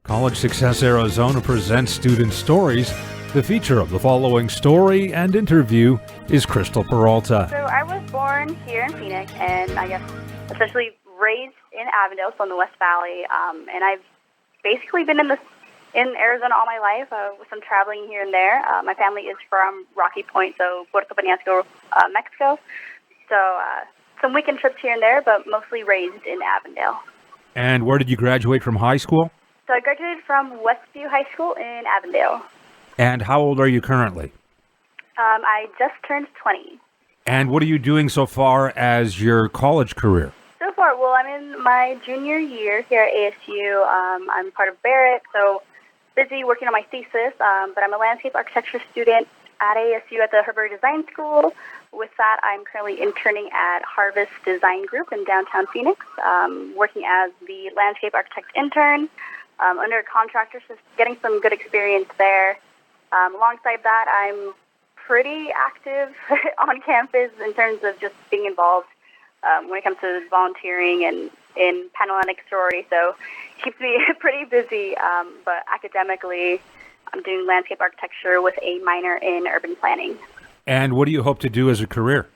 College Success Arizona presents Student Stories. The feature of the following story and interview is Cyrstal Peralta. So I was born here in Phoenix, and I guess essentially raised in Avondale, so in the West Valley. And I've basically been in Arizona all my life, with some traveling here and there. My family is from Rocky Point, so Puerto Peñasco, Mexico. So some weekend trips here and there, but mostly raised in Avondale. And where did you graduate from high school? So I graduated from Westview High School in Avondale. And how old are you currently? I just turned 20. And what are you doing so far as your college career? So far, well, I'm in my junior year here at ASU. I'm part of Barrett, so busy working on my thesis, but I'm a landscape architecture student at ASU at the Herberger Design School. With that, I'm currently interning at Harvest Design Group in downtown Phoenix, working as the landscape architect intern under a contractor, so getting some good experience there. Alongside that, I'm pretty active on campus in terms of just being involved when it comes to volunteering and in Panhellenic sorority, so it keeps me pretty busy, but academically, I'm doing landscape architecture with a minor in urban planning. And what do you hope to do as a career?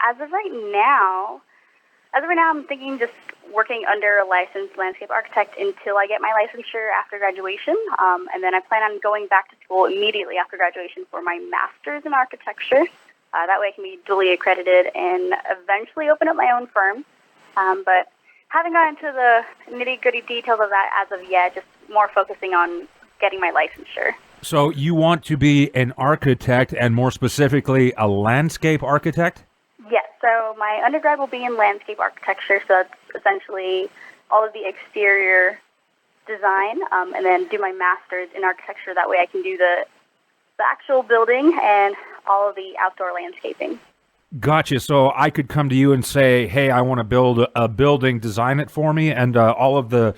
As of right now, I'm thinking just working under a licensed landscape architect until I get my licensure after graduation, and then I plan on going back to school immediately after graduation for my master's in architecture. That way I can be duly accredited and eventually open up my own firm. But haven't gotten into the nitty-gritty details of that as of yet, just more focusing on getting my licensure. So you want to be an architect, and more specifically, a landscape architect? Yes, so my undergrad will be in landscape architecture, so that's essentially all of the exterior design, and then do my master's in architecture. That way I can do the actual building and all of the outdoor landscaping. Gotcha. So I could come to you and say, hey, I want to build a building, design it for me, and all of the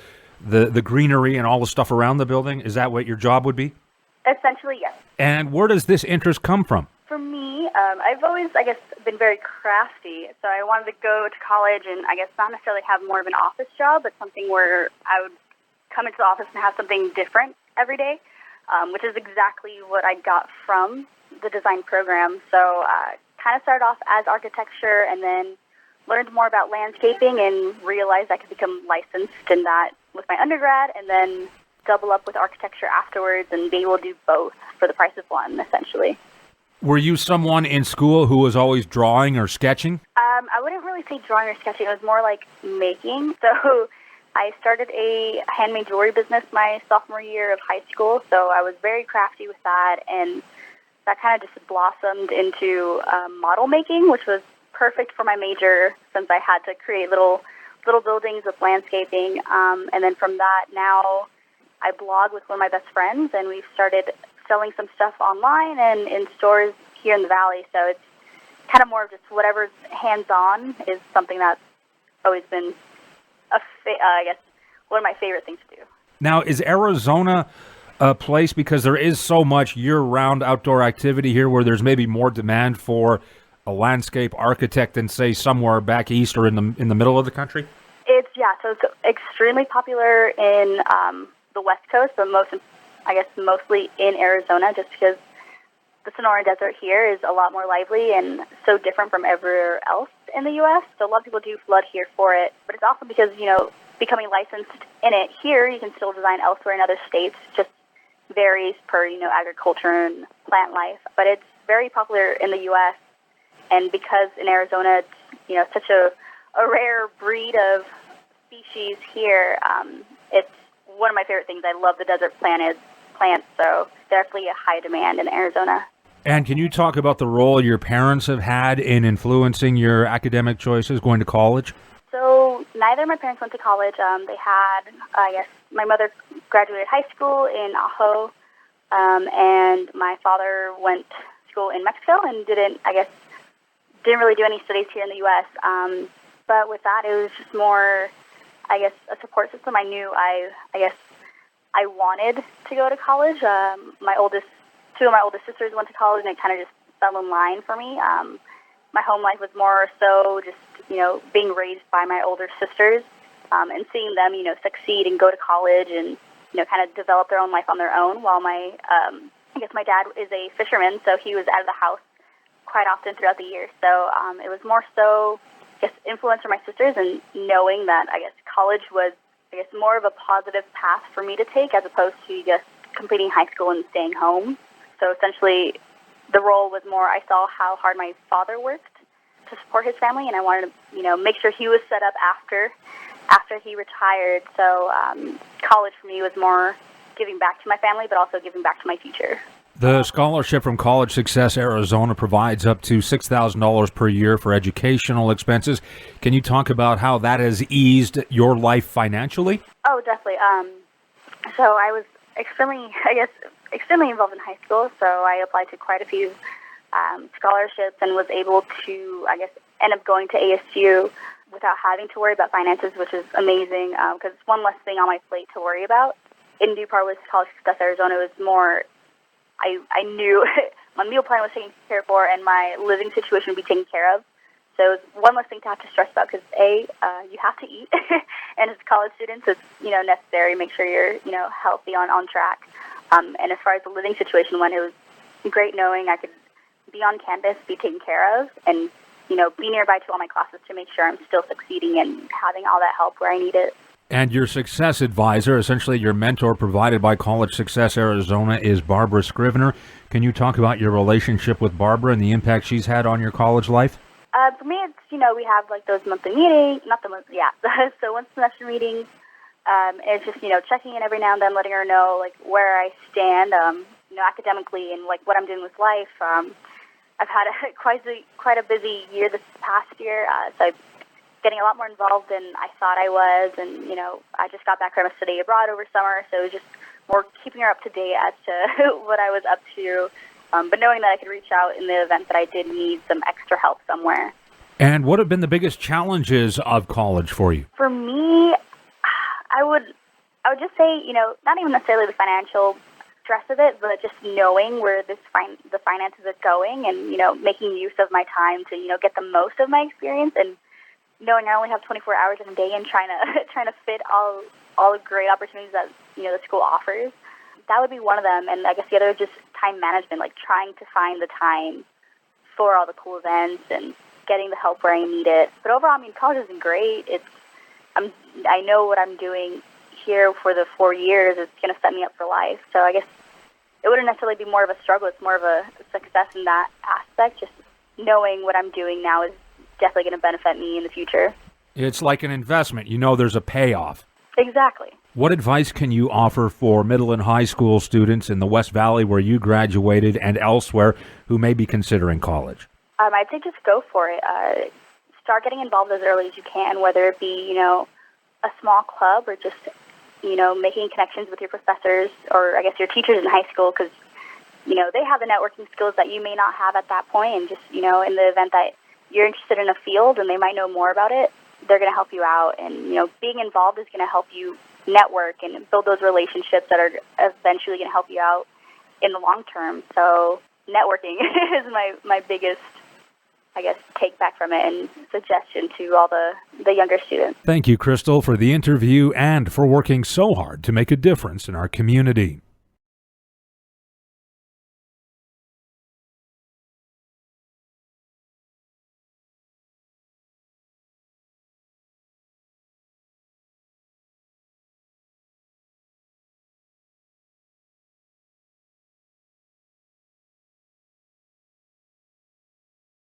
greenery and all the stuff around the building. Is that what your job would be? Essentially, yes. And where does this interest come from? For me, I've always, been very crafty. So I wanted to go to college and, not necessarily have more of an office job, but something where I would come into the office and have something different every day, which is exactly what I got from the design program. So kind of started off as architecture and then learned more about landscaping and realized I could become licensed in that with my undergrad and then double up with architecture afterwards and be able to do both for the price of one, essentially. Were you someone in school who was always drawing or sketching? I wouldn't really say drawing or sketching. It was more like making. So I started a handmade jewelry business my sophomore year of high school, so I was very crafty with that, and that kind of just blossomed into model making, which was perfect for my major since I had to create little buildings with landscaping. And then from that, now I blog with one of my best friends, and we've started selling some stuff online and in stores here in the Valley. So it's kind of more of just whatever's hands-on is something that's always been, one of my favorite things to do. Now, is Arizona a place, because there is so much year-round outdoor activity here, where there's maybe more demand for a landscape architect than, say, somewhere back east or in the middle of the country? So it's extremely popular in the West Coast, but mostly in Arizona, just because the Sonora Desert here is a lot more lively and so different from everywhere else in the U.S. So a lot of people do flood here for it, but it's also because, becoming licensed in it here, you can still design elsewhere in other states, just varies per, agriculture and plant life. But it's very popular in the U.S., and because in Arizona it's, such a rare breed of species here, it's one of my favorite things. I love the desert plants, so definitely a high demand in Arizona. And can you talk about the role your parents have had in influencing your academic choices going to college? So neither of my parents went to college. They had, my mother graduated high school in Ajo, and my father went to school in Mexico and didn't really do any studies here in the U.S. But with that, it was just more, a support system. I knew I wanted to go to college. Two of my oldest sisters went to college, and it kind of just fell in line for me. My home life was more so just, being raised by my older sisters, and seeing them, succeed and go to college and kind of develop their own life on their own, while my dad is a fisherman, so he was out of the house quite often throughout the year. So it was more so, influence from my sisters, and knowing that, college was, more of a positive path for me to take, as opposed to just completing high school and staying home. So essentially, the role was more, I saw how hard my father worked to support his family, and I wanted to, make sure he was set up after he retired. So college for me was more giving back to my family, but also giving back to my future. The scholarship from College Success Arizona provides up to $6,000 per year for educational expenses. Can you talk about how that has eased your life financially? Oh, definitely. So I was extremely involved in high school, so I applied to quite a few scholarships and was able to, end up going to ASU without having to worry about finances, which is amazing, because it's one less thing on my plate to worry about. In due part with College Success Arizona, it was more, I knew my meal plan was taken care for, and my living situation would be taken care of. So it was one less thing to have to stress about, because you have to eat, and as college students, it's necessary. Make sure you're healthy on track. And as far as the living situation went, it was great knowing I could be on campus, be taken care of, and be nearby to all my classes to make sure I'm still succeeding and having all that help where I need it. And your success advisor, essentially your mentor provided by College Success Arizona, is Barbara Scrivener. Can you talk about your relationship with Barbara and the impact she's had on your college life? For me, it's, we have those monthly meetings, so once semester meetings, it's just, checking in every now and then, letting her know, where I stand, academically and, what I'm doing with life. I've had quite a busy year this past year, so I'm getting a lot more involved than I thought I was, and, I just got back from a study abroad over summer, so it was just more keeping her up to date as to what I was up to, but knowing that I could reach out in the event that I did need some extra help somewhere. And what have been the biggest challenges of college for you? For me, I would just say, not even necessarily the financial stress of it, but just knowing where the finances are going, and, making use of my time to, get the most of my experience, and knowing I only have 24 hours in a day, and trying to fit all the great opportunities that, the school offers. That would be one of them. And I guess the other is just time management, trying to find the time for all the cool events and getting the help where I need it. But overall, college has been great. I know what I'm doing here for the 4 years is going to set me up for life. So I guess it wouldn't necessarily be more of a struggle. It's more of a success in that aspect. Just knowing what I'm doing now is definitely going to benefit me in the future. It's like an investment. There's a payoff. Exactly. What advice can you offer for middle and high school students in the West Valley where you graduated and elsewhere who may be considering college? I'd say just go for it. Start getting involved as early as you can, whether it be, a small club or just, making connections with your professors or, your teachers in high school, because, they have the networking skills that you may not have at that point. And just, in the event that you're interested in a field and they might know more about it, they're going to help you out. And, being involved is going to help you network and build those relationships that are eventually going to help you out in the long term. So networking is my biggest, take back from it and suggestion to all the younger students. Thank you, Crystal, for the interview and for working so hard to make a difference in our community.